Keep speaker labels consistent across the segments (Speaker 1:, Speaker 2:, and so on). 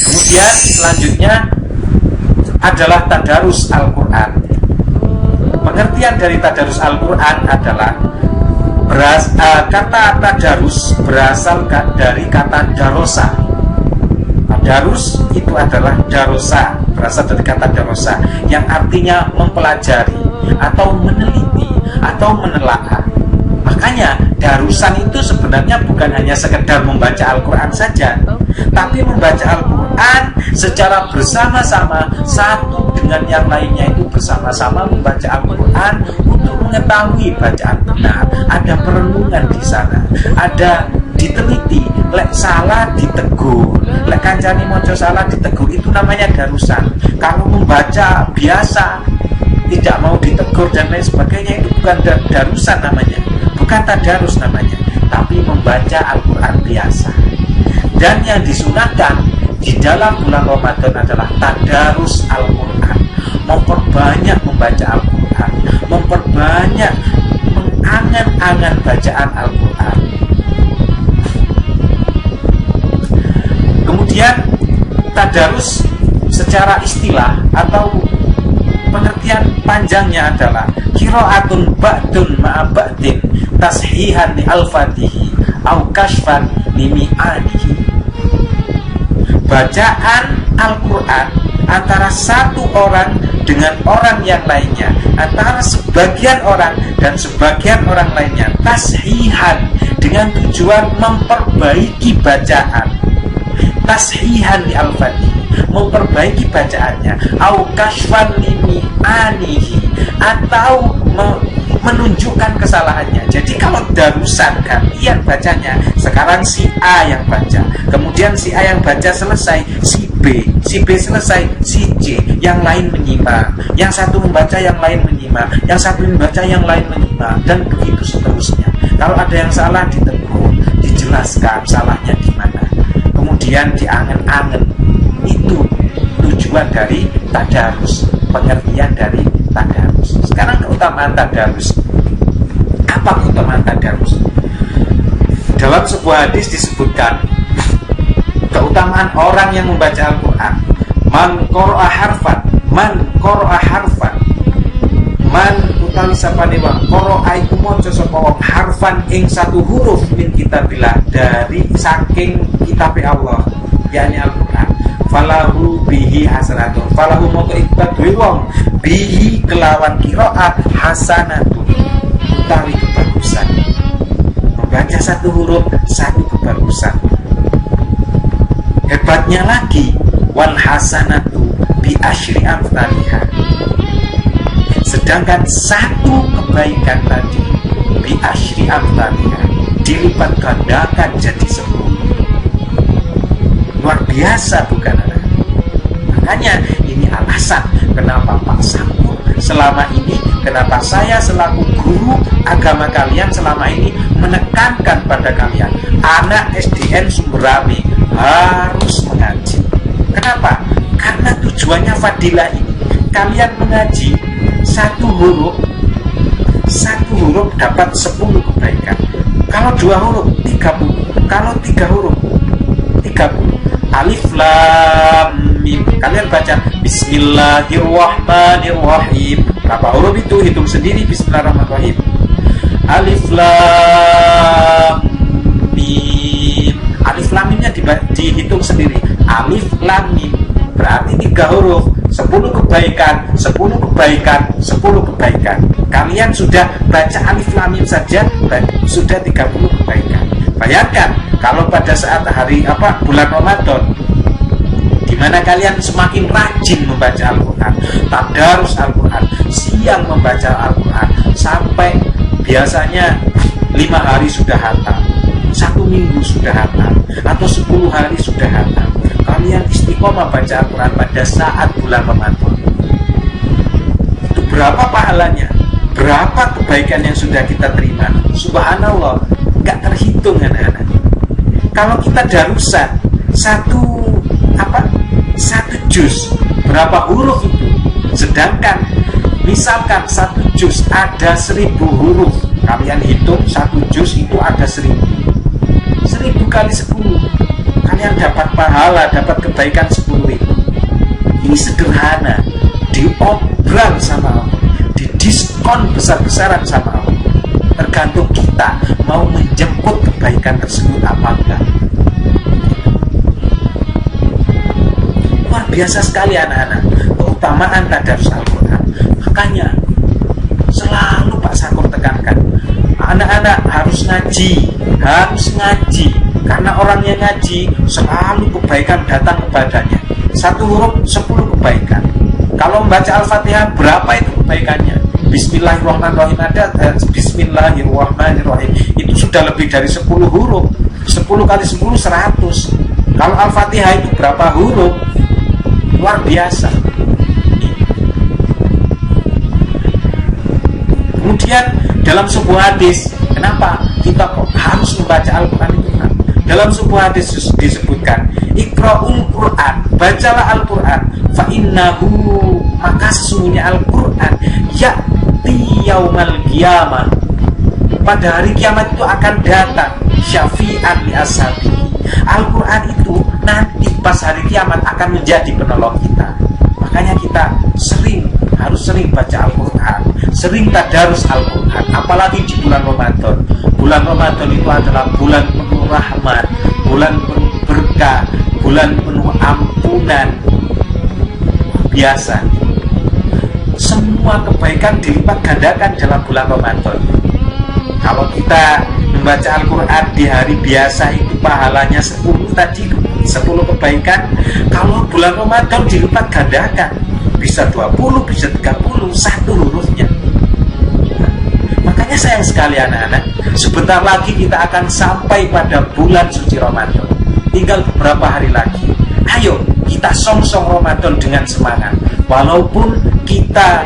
Speaker 1: Kemudian selanjutnya adalah tadarus Al-Quran. Pengertian dari tadarus Al-Quran adalah kata tadarus berasal dari kata darosa. Tadarus itu adalah darosa, berasal dari kata darosa yang artinya mempelajari atau meneliti atau menelaah. Makanya darusan itu sebenarnya bukan hanya sekedar membaca Al-Quran saja, tapi membaca Al-Quran secara bersama-sama, satu dengan yang lainnya itu bersama-sama membaca Al-Quran untuk mengetahui bacaan benar. Ada perenungan di sana, ada diteliti, lek salah ditegur, lek kancani mojo salah ditegur, itu namanya darusan. Kalau membaca biasa tidak mau ditegur dan lain sebagainya, itu bukan darusan namanya, bukan tadarus namanya, tapi membaca Al-Quran biasa. Dan yang disunahkan di dalam bulan Ramadan adalah tadarus Al-Quran, memperbanyak membaca Al-Quran, memperbanyak mengangan-angan bacaan Al-Quran. Kemudian tadarus secara istilah atau pengertian panjangnya adalah qiraatun ba'dun ma'a ba'din tashihan li al-fatihi au kashfan li mi'anihi. Bacaan Al-Quran antara satu orang dengan orang yang lainnya, antara sebagian orang dan sebagian orang lainnya, tashihan dengan tujuan memperbaiki bacaan, tashihan li al-fatihi, memperbaiki bacaannya, au kashfan li mi'anihi, atau menunjukkan kesalahannya. Jadi kalau darusan kalian bacanya, sekarang si A yang baca, kemudian si A yang baca selesai, si B selesai, si C, yang lain menyimak, yang satu membaca, yang lain menyimak, yang satu membaca, yang lain menyimak, dan begitu seterusnya. Kalau ada yang salah ditegur, dijelaskan salahnya di mana, kemudian diangen-angen. Itu tujuan dari tadarus, pengertian dari tadarus. Sekarang keutamaan tadarus. Apa keutamaan tadarus? Dalam sebuah hadis disebutkan keutamaan orang yang membaca Al-Quran. Man qara'a harfan, man utawi sapane wong qara'a iku maca sapa wong harfan ing satu huruf min kitabillah, dari saking kitab Allah, yakni Al-Quran. Falahu bihi hasanatun, falahu moko ikbadui wong bihi kelawan qiraat hasanatun, utawi kebagusan. Membaca satu huruf, satu kebagusan. Hebatnya lagi, wal hasanatu bi asyri amthaliha, sedangkan satu kebaikan tadi bi asyri amthaliha dilipat gandakan jadi 10. Luar biasa bukan ada? Makanya ini alasan kenapa Pak Sakur selama ini, kenapa saya selaku guru agama kalian selama ini menekankan pada kalian, anak SDN Sumberami harus mengaji. Kenapa? Karena tujuannya fadilah ini. Kalian mengaji satu huruf dapat 10 kebaikan. Kalau 2 huruf 30, kalau 3 huruf 30. Alif lam mim, kalian baca Bismillahirrahmanirrahim. Berapa huruf itu? Hitung sendiri. Bismillahirrahmanirrahim. Alif lam mim. Alif lam mimnya dihitung sendiri. Alif lam mim berarti 3 huruf, 10 kebaikan, 10 kebaikan, 10 kebaikan. Kalian sudah baca alif lam mim saja sudah 30 kebaikan. Bayangkan kalau pada saat bulan Ramadan, di mana kalian semakin rajin membaca Al-Quran, tadarus Al-Quran, siang membaca Al-Quran, sampai biasanya 5 hari sudah hatam, 1 minggu sudah hatam, atau 10 hari sudah hatam. Kalian istiqomah baca Al-Quran pada saat bulan Ramadan. Itu berapa pahalanya? Berapa kebaikan yang sudah kita terima? Subhanallah, gak terhitung anak-anak. Kalau kita darusan satu juz, berapa huruf itu? Sedangkan misalkan 1 juz ada 1000 huruf, kalian hitung 1 juz itu ada 1000 kali 10 kalian dapat pahala, dapat kebaikan 10.000. Ini sederhana, diobral sama Allah, didiskon besar-besaran sama Allah. Tergantung kita mau menjemput kebaikan tersebut apa enggak. Luar biasa sekali anak-anak, keutamaan tadarus Al-Quran. Makanya selalu Pak Sakur tekankan, anak-anak harus ngaji, karena orang yang ngaji selalu kebaikan datang kepadanya. 1 huruf 10 kebaikan. Kalau membaca Al-Fatihah berapa itu kebaikannya? Bismillahirrahmanirrahim ada Bismillahirrahmanirrahim itu sudah lebih dari 10 huruf. 10 kali 10 100. Kalau Al-Fatihah itu berapa huruf? Luar biasa. Kemudian dalam sebuah hadis, kenapa kita kok harus membaca Al-Quran itu? Dalam sebuah hadis disebutkan, Iqra'ul Quran, bacalah Al-Quran, fa innahu, maka sesungguhnya Al-Quran ya'ti yaumal qiyamah, pada hari kiamat itu akan datang syafi'an li ashabihi. Al-Quran itu nanti pas hari kiamat akan menjadi penolong kita. Makanya kita harus sering baca Al-Quran, sering tadarus Al-Quran, apalagi di bulan Ramadan. Bulan Ramadan itu adalah bulan penuh rahmat, bulan penuh berkah, bulan penuh ampunan. Biasa, semua kebaikan dilipat gandakan dalam bulan Ramadan. Kalau kita membaca Al-Quran di hari biasa itu pahalanya 10 tadi, 10 kebaikan. Kalau bulan Ramadan dilipat gandakan, bisa 20, bisa 30, 1 hurufnya. Makanya sayang sekali anak-anak, sebentar lagi kita akan sampai pada bulan suci Ramadan. Tinggal beberapa hari lagi. Ayo kita songsong Ramadan dengan semangat. Walaupun kita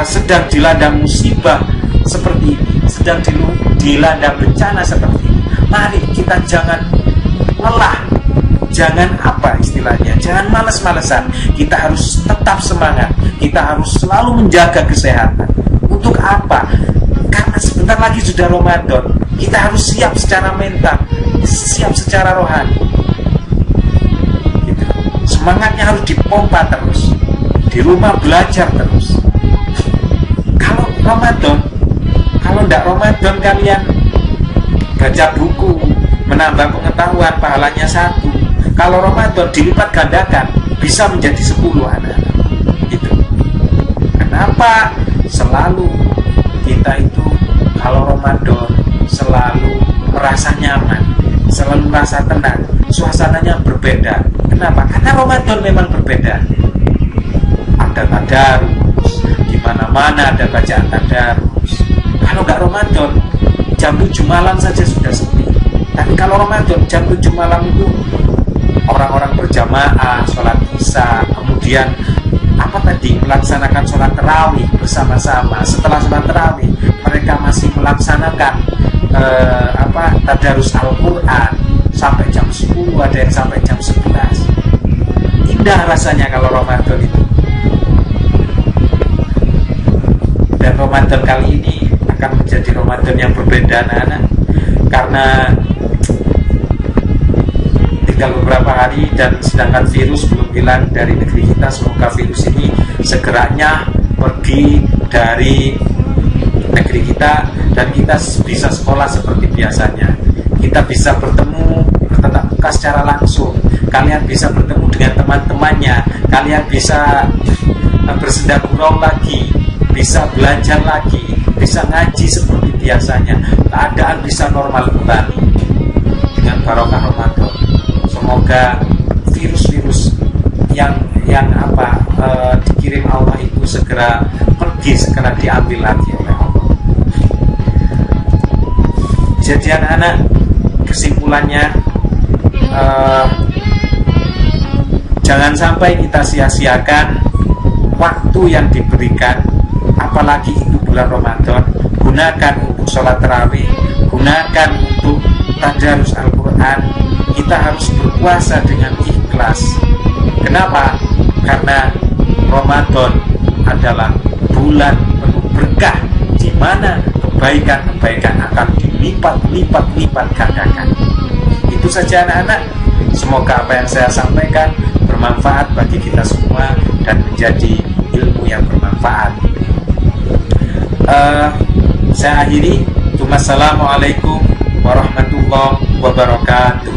Speaker 1: sedang dilanda musibah seperti ini, sedang dilanda bencana seperti ini, mari kita jangan lelah, jangan jangan males-malesan. Kita harus tetap semangat, kita harus selalu menjaga kesehatan. Untuk apa? Karena sebentar lagi sudah Ramadan, kita harus siap secara mental, siap secara rohani gitu. Semangatnya harus dipompa terus, di rumah belajar terus. Kalau Ramadan, kalau tidak Ramadan kalian baca buku, menambah pengetahuan, pahalanya 1. Kalau Ramadan dilipat gandakan, bisa menjadi 10 anak-anak. Itu. Kenapa selalu kita itu kalau Ramadan selalu merasa nyaman, selalu merasa tenang, suasananya berbeda. Kenapa? Karena Ramadan memang berbeda. Ada tadarus, di mana-mana ada bacaan tadarus. Kalau nggak Ramadan, jam 7 malam saja sudah sepi. Tapi kalau Ramadan, jam 7 malam itu orang-orang berjamaah, sholat isya, kemudian melaksanakan sholat tarawih bersama-sama. Setelah sholat tarawih, mereka masih melaksanakan tadarus Al-Quran sampai jam 10, ada yang sampai jam 11. Indah rasanya kalau Ramadan itu. Dan Ramadan kali ini akan menjadi Ramadan yang berbeda anak-anak, karena tinggal beberapa hari dan sedangkan virus belum hilang dari negeri kita. Semoga virus ini segeranya pergi dari negeri kita dan kita bisa sekolah seperti biasanya. Kita bisa bertemu, bertatap muka secara langsung. Kalian bisa bertemu dengan teman-temannya, kalian bisa bersenda gurau lagi, bisa belajar lagi, bisa ngaji seperti biasanya. Keadaan bisa normal kembali dengan barokah Ramadan. Semoga virus-virus yang dikirim Allah itu segera pergi, segera diambil lagi oleh Allah. Jadi anak-anak, kesimpulannya jangan sampai kita sia-siakan waktu yang diberikan, apalagi itu bulan Ramadan. Gunakan untuk sholat tarawih, gunakan untuk tadarus Al-Quran. Kita harus berpuasa dengan ikhlas. Kenapa? Karena Ramadan adalah bulan penuh berkah, di mana kebaikan-kebaikan akan dilipat gandakan. Itu saja anak-anak. Semoga apa yang saya sampaikan bermanfaat bagi kita semua dan menjadi ilmu yang bermanfaat. Saya akhiri. Assalamualaikum warahmatullahi wabarakatuh.